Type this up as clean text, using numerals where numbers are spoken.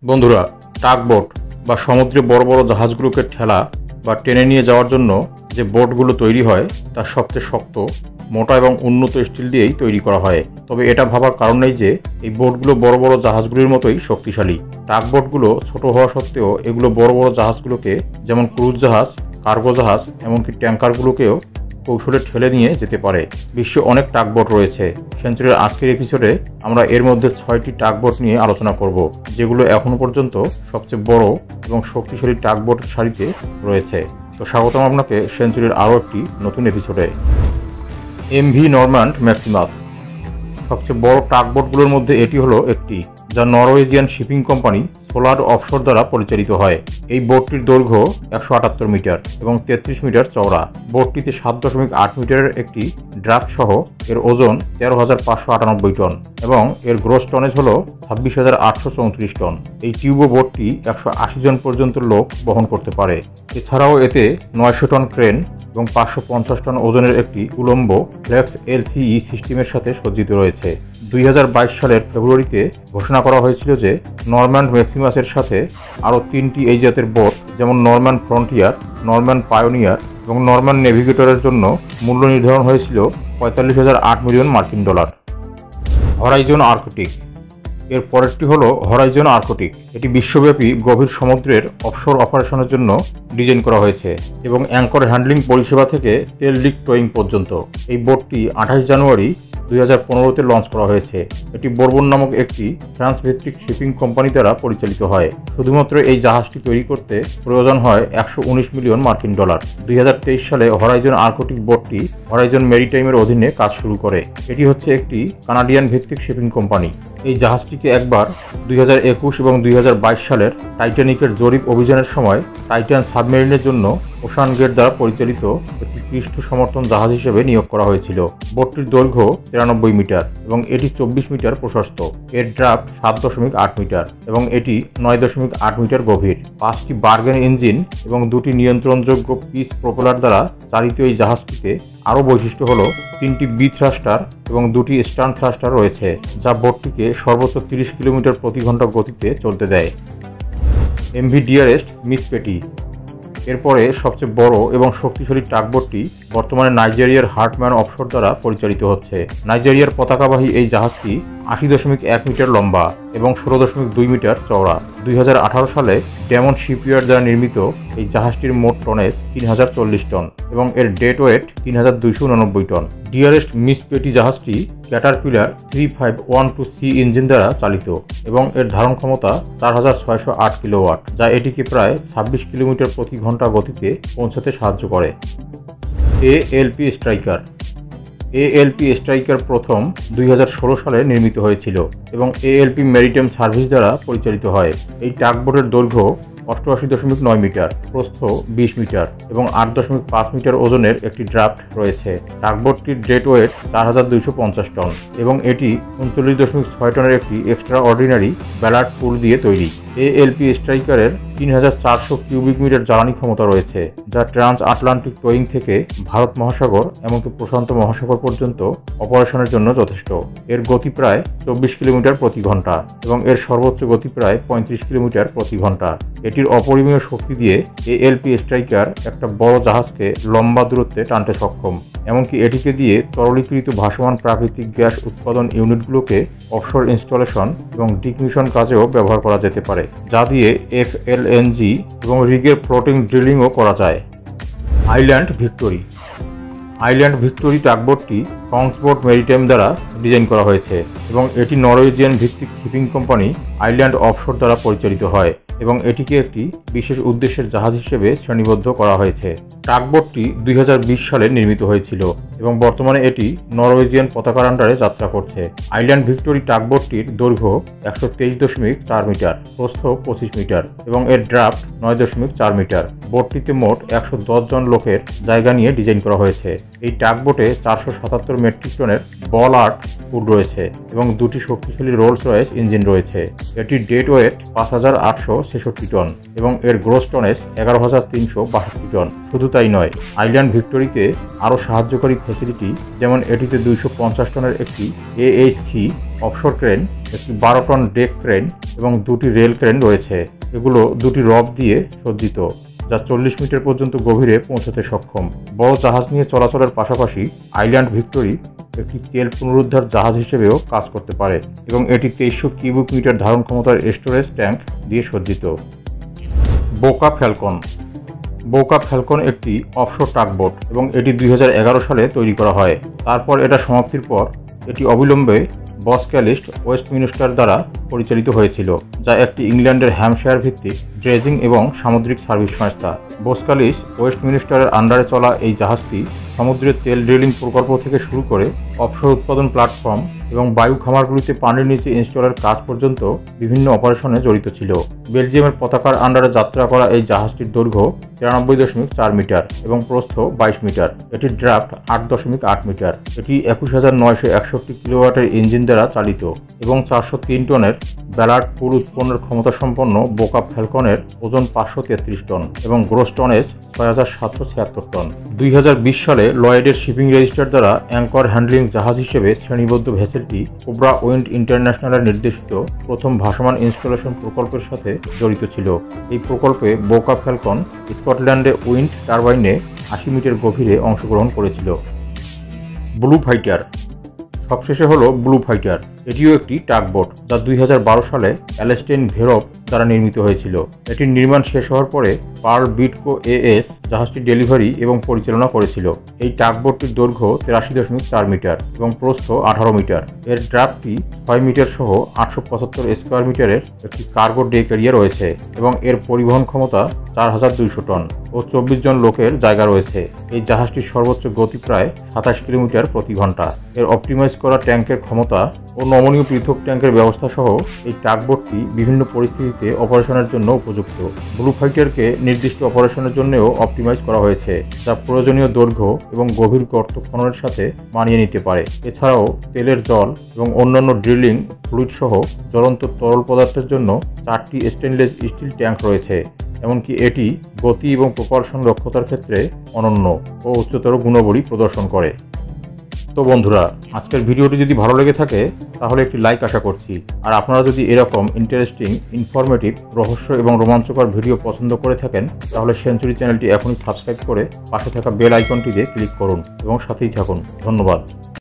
বন্ধুরা, টাগবোট বা সমুদ্রে বড় বড় জাহাজগুলোকে ঠেলা বা টেনে নিয়ে যাওয়ার জন্য যে বোটগুলো তৈরি হয় তা সবচেয়ে শক্ত, মোটা এবং উন্নত স্টিল দিয়েই তৈরি করা হয়। তবে এটা ভাবার কারণ নেই যে এই বোটগুলো বড় বড় জাহাজগুলির মতোই শক্তিশালী। টাগবোটগুলো ছোট হওয়া সত্ত্বেও এগুলো বড় বড় জাহাজগুলোকে, যেমন ক্রুজ জাহাজ, কার্গো জাহাজ, এমনকি ট্যাঙ্কারগুলোকেও কৌশলে ঠেলে নিয়ে যেতে পারে। বিশ্বে অনেক টাগবোট রয়েছে। সেঞ্চুরির আজকের এপিসোডে আমরা এর মধ্যে 6টি টাগবোট নিয়ে আলোচনা করব, যেগুলো এখনো পর্যন্ত সবচেয়ে বড় এবং শক্তিশালী টাগবোটের সারিতে রয়েছে। তো স্বাগতম আপনাকে সেঞ্চুরির আরও একটি নতুন এপিসোডে। এমভি নরম্যান্ড ম্যাক্সিমাস সবচেয়ে বড় টাগবোটগুলোর মধ্যে এটি হলো একটি, যা Norwegian shipping company solar offshore দ্বারা পরিচালিত হয়। এই বোটটির দৈর্ঘ্য 178 মিটার এবং 33 মিটার চওড়া। বোটটিতে 7.8 মিটারের একটি ড্রাফট সহ এর ওজন 13,598 টন এবং এর গ্রোস টনেজ হল 26,834 টন। এই টিউবো বোটটি 180 জন পর্যন্ত লোক বহন করতে পারে। এছাড়াও এতে 900 টন ক্রেন এবং 550 টন ওজনের একটি উলম্ব ফ্লেক্স এলসিই সিস্টেমের সাথে সজ্জিত রয়েছে। 2022 সালের ফেব্রুয়ারিতে ঘোষণা করা হয়েছিল যে নরম্যান্ড ম্যাক্সিমাসের সাথে আরও 3টি এই জাতের বোট, যেমন নরম্যান্ড ফ্রন্টিয়ার, নরম্যান্ড পায়োনিয়ার এবং নরম্যান্ড নেভিগেটরের জন্য মূল্য নির্ধারণ হয়েছিল 45,008 মিলিয়ন মার্কিন ডলার। হরাইজন আর্কটিক এর পরেরটি হল হরাইজন আর্কটিক। এটি বিশ্বব্যাপী গভীর সমুদ্রের অফশোর অপারেশনের জন্য ডিজাইন করা হয়েছে এবং অ্যাঙ্কর হ্যান্ডলিং পরিষেবা থেকে তেল লিক টোয়িং পর্যন্ত। এই বোটটি 28 জানুয়ারি 2015-তে লঞ্চ করা হয়েছে। এটি বোরবন নামক একটি ফ্রান্স ভিত্তিক শিপিং কোম্পানি দ্বারা পরিচালিত হয়। শুধুমাত্র এই জাহাজটি তৈরি করতে প্রয়োজন হয় 119 মিলিয়ন মার্কিন ডলার। 2023 সালে হরাইজন আর্কটিক বোটটি হরাইজন মেরিটাইমের অধীনে কাজ শুরু করে। এটি হচ্ছে একটি কানাডিয়ান ভিত্তিক শিপিং কোম্পানি। এই জাহাজটিকে একবার 2021 এবং 2022 সালের টাইটানিকের জরিপ অভিযানের সময় টাইটান সাবমেরিনের জন্য ওশান গেট দ্বারা পরিচালিত একটি পৃষ্ঠ সমর্থন জাহাজ হিসেবে নিয়োগ করা হয়েছিল। বোটটির দৈর্ঘ্য 93 মিটার এবং এটি 24 মিটার প্রশস্ত। এর ড্রাফট 7.8 মিটার এবং এটি 9.8 মিটার গভীর। 5টি বার্গেন ইঞ্জিন এবং 2টি নিয়ন্ত্রণযোগ্য পিস প্রোপেলার দ্বারা চালিত এই জাহাজটিতে আরও বৈশিষ্ট্য হল 3টি বি থ্রাস্টার এবং 2টি স্টার্ন থ্রাস্টার রয়েছে, যা বোটটিকে সর্বোচ্চ 30 কিলোমিটার প্রতি ঘন্টা গতিতে চলতে দেয়। এমভি ডিয়ারেস্ট মিস পেটি এরপরে সবচেয়ে বড় এবং শক্তিশালী টাগবোটটি বর্তমানে নাইজেরিয়ার হার্টম্যান অফশোর দ্বারা পরিচালিত হচ্ছে। নাইজেরিয়ার পতাকাবাহী এই জাহাজটি 80.1 মিটার লম্বা এবং 16.2 মিটার চওড়া। 2018 সালে ডায়মন্ড শিপইয়ার্ড দ্বারা নির্মিত এই জাহাজটির মোট টনেজ 3040 টন এবং এর dead weight 3289 ton. Dearest Miss Petty জাহাজটি ক্যাটারপিলার 3512C ইঞ্জিন দ্বারা চালিত এবং এর ধারণ ক্ষমতা 4608 কিলোওয়াট, যা এটিকে প্রায় 26 কিলোমিটার প্রতি ঘন্টা গতিতে পৌঁছাতে সাহায্য করে। এএলপি স্ট্রাইকার প্রথম 2016 সালে নির্মিত হয়েছিল এবং এএলপি মেরিটাইম সার্ভিস দ্বারা পরিচালিত হয়। এই টাগবোটের দৈর্ঘ্য 88.9 মিটার, প্রস্থ 20 মিটার এবং 8.5 মিটার ওজনের একটি ড্রাফট রয়েছে। টাগবোটটির ডেড ওয়েট 4250 টন এবং এটি 39.6 টনের একটি এক্সট্রা অর্ডিনারি ব্যালার্ড পুল দিয়ে তৈরি। এএলপি স্ট্রাইকারের 3400 কিউবিক মিটার জ্বালানি ক্ষমতা রয়েছে, যা ট্রান্স আটলান্টিক টোয়িং থেকে ভারত মহাসাগর এমনকি প্রশান্ত মহাসাগর পর্যন্ত অপারেশনের জন্য যথেষ্ট। এর গতি প্রায় 24 কিলোমিটার প্রতি ঘন্টা এবং এর সর্বোচ্চ গতি প্রায় 35 কিলোমিটার প্রতি ঘন্টা। এটির অপরিমেয় শক্তি দিয়ে এএলপি স্ট্রাইকার একটা বড় জাহাজকে লম্বা দূরত্বে টানতে সক্ষম। এমনকি এটিকে দিয়ে তরলীকৃত ভাসমান প্রাকৃতিক গ্যাস উৎপাদন ইউনিটগুলোকে অফশোর ইনস্টলেশন এবং ডিকমিশন কাজেও ব্যবহার করা যেতে পারে, যা দিয়ে FLNG এবং রিগের ফ্লোটিং ড্রিলিংও করা যায়। আইল্যান্ড ভিক্টোরি টাগবোটটি কংসবোট মেরিটাইম দ্বারা ডিজাইন করা হয়েছে এবং এটি নরওয়েজিয়ান ভিত্তিক শিপিং কোম্পানি আইল্যান্ড অফশোর দ্বারা পরিচালিত হয় এবং এটিকে একটি বিশেষ উদ্দেশ্যের জাহাজ হিসেবে শ্রেণীবদ্ধ করা হয়েছে। টাগবোটটি 2020 সালে নির্মিত হয়েছিল এবং বর্তমানে এটি নরওয়েজিয়ান পতাকার আন্ডারে যাত্রা করছে। আইল্যান্ড ভিক্টোরি টাগবোটটির দৈর্ঘ্য 123.4 মিটার, প্রস্থ 25 মিটার এবং এর ড্রাফট 9.4 মিটার। বোটটিতে মোট 110 জন লোকের জায়গা নিয়ে ডিজাইন করা হয়েছে। এই টাগবোটে 477 মেট্রিক টনের বল আর্ট পুল রয়েছে এবং 2টি শক্তিশালী রোলস রয়েস ইঞ্জিন রয়েছে। এটির ডেড ওয়েট 5800 1,666 টন এবং এর গ্রোস টনেজ 11,362 টন। শুধু তাই নয়, আইল্যান্ড ভিক্টোরিতে আরও সাহায্যকারী ফ্যাসিলিটি, যেমন এটিতে 250 টনের একটি AHC অফশোর ক্রেন, একটি 12 টন ডেক ক্রেন এবং 2টি রেল ক্রেন রয়েছে। এগুলো 2টি রব দিয়ে সজ্জিত, যা 40 মিটার পর্যন্ত গভীরে পৌঁছাতে সক্ষম। বড় জাহাজ নিয়ে চলাচলের পাশাপাশি আইল্যান্ড ভিক্টোরি একটি তেল পুনরুদ্ধার জাহাজ হিসেবেও কাজ করতে পারে এবং এটি 2300 কিউবিক মিটার ধারণ ক্ষমতার স্টোরেজ ট্যাঙ্ক দিয়ে সজ্জিত। বোকা ফ্যালকন। বোকা ফ্যালকন একটি অফশোর টাগবোট এবং এটি 2011 সালে তৈরি করা হয়। তারপর এটা সমাপ্তির পর এটি অবিলম্বে বসক্যালিস্ট ওয়েস্টমিনিস্টার দ্বারা পরিচালিত হয়েছিল, যা একটি ইংল্যান্ডের হ্যাম্পশায়ার ভিত্তিক ড্রেজিং এবং সামুদ্রিক সার্ভিস সংস্থা। বসক্যালিস্ট ওয়েস্টমিনিস্টারের আন্ডারে চলা এই জাহাজটি সমুদ্রের তেল ড্রিলিং প্রকল্প থেকে শুরু করে অফশোর উৎপাদন প্ল্যাটফর্ম এবং বায়ু খামারগুলিতে পানির নিচে ইনস্টলের কাজ পর্যন্ত বিভিন্ন অপারেশনে জড়িত ছিল। বেলজিয়ামের পতাকার আন্ডারে যাত্রা করা এই জাহাজটির দৈর্ঘ্য 93.4 মিটার এবং প্রস্থ 22 মিটার। এটির ড্রাফট 8.8 মিটার। এটি 21,961 কিলোওয়াটের ইঞ্জিন দ্বারা চালিত এবং 403 টনের ব্যালার্ড পুল উৎপন্নের ক্ষমতা সম্পন্ন বোকা ফ্যালকনের ওজন 533 টন এবং গ্রোস টনেজ 6,776 টন। 2020 সালে লয়েডের শিপিং রেজিস্টার দ্বারা অ্যাঙ্কর হ্যান্ডলিং জাহাজ হিসেবে শ্রেণীবদ্ধ ভেসেলটি কোবরা উইন্ড ইন্টারন্যাশনালের নির্দেশিত প্রথম ভাসমান ইনস্টলেশন প্রকল্পের সাথে জড়িত ছিল। এই প্রকল্পে বোকা ফ্যালকন স্কটল্যান্ডে উইন্ড টারবাইনে 80 মিটার গভীরে অংশগ্রহণ করেছিল। Blue fighter. সবশেষে হলো ব্লু ফাইটার। এটিও একটি টাগবোট, যা 2012 সালে অ্যালেস্টেইন ভেরভ দ্বারা নির্মিত হয়েছিল। এটির নির্মাণ শেষ হওয়ার পরে পার্ল বিটকো AS জাহাজটি ডেলিভারি এবং পরিচালনা করেছিল। এই টাগবোটটির দৈর্ঘ্য 83.4 মিটার এবং প্রস্থ 18 মিটার। এর ড্রাফটটি 6 মিটার সহ 875 স্কোয়ার মিটারের একটি কার্গো ডেক এরিয়া রয়েছে এবং এর পরিবহন ক্ষমতা 4,200 টন ও 24 জন লোকের জায়গা রয়েছে। এই জাহাজটির সর্বোচ্চ গতি প্রায় 27 কিলোমিটার প্রতি ঘন্টা। এর অপটিমাইজ করা ট্যাঙ্কের ক্ষমতা ও নমনীয় পৃথক ট্যাঙ্কের ব্যবস্থা সহ এই টাগবোটটি বিভিন্ন পরিস্থিতিতে অপারেশনের জন্য উপযুক্ত। ব্লু ফাইটারকে নির্দিষ্ট অপারেশনের জন্যও অপটিমাইজ করা হয়েছে, যা প্রয়োজনীয় দৈর্ঘ্য এবং গভীর গর্ত খননের সাথে মানিয়ে নিতে পারে। এছাড়াও তেলের জল এবং অন্যান্য ড্রিলিং ফ্লুইড সহ জ্বলন্ত তরল পদার্থের জন্য 4টি স্টেনলেস স্টিল ট্যাঙ্ক রয়েছে। এমনকি এটি গতি এবং প্রপালশন দক্ষতার ক্ষেত্রে অনন্য ও উচ্চতর গুণাবলী প্রদর্শন করে। তো বন্ধুরা, আজকের ভিডিওটি যদি ভালো লেগে থাকে তাহলে একটি লাইক আশা করছি। আর আপনারা যদি এরকম ইন্টারেস্টিং, ইনফরমেটিভ, রহস্য এবং রোমাঞ্চকর ভিডিও পছন্দ করে থাকেন তাহলে সেঞ্চুরি চ্যানেলটি এখনই সাবস্ক্রাইব করে পাশে থাকা বেল আইকনটিতে ক্লিক করুন এবং সাথেই থাকুন। ধন্যবাদ।